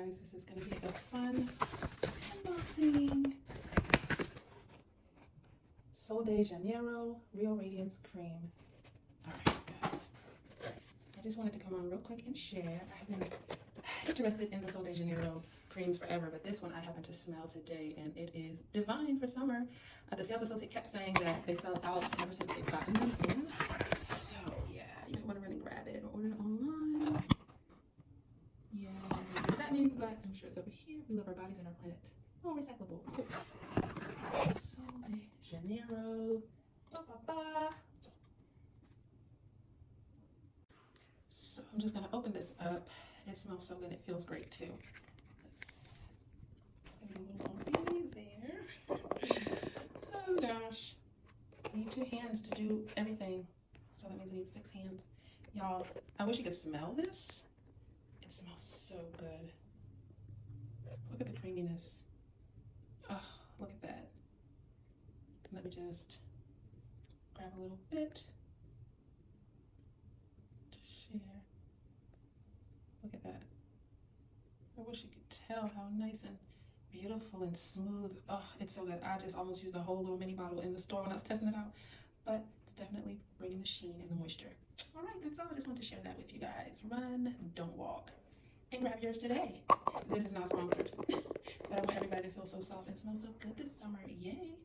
guys. This is going to be a fun unboxing. Sol de Janeiro Rio Radiance Cream. Alright, guys. I just wanted to come on real quick and share. I've been interested in the Sol de Janeiro creams forever, but this one I happen to smell today, and it is divine for summer. The sales associate kept saying that they sell out ever since they've gotten them in. So, yeah, you might want to really grab it or order it online. Yeah, what that means, but I'm sure it's over here. We love our bodies and our planet. Oh, recyclable. Cool. Sol de Janeiro. So I'm just gonna open this up. It smells so good. It feels great too. Let's get a little on there. Oh gosh. I need 2 hands to do everything. So that means I need 6 hands. Y'all, I wish you could smell this. It smells so good. Look at the creaminess. Oh, look at that. Let me just grab a little bit to share. Look at that. I wish you could tell how nice and beautiful and smooth. Oh, it's so good. I just almost used a whole little mini bottle in the store when I was testing it out, but it's definitely bringing the sheen and the moisture. All right, that's all. I just wanted to share that with you guys. Run, don't walk. And grab yours today. This is not sponsored, but I want everybody to feel so soft and smell so good this summer. Yay!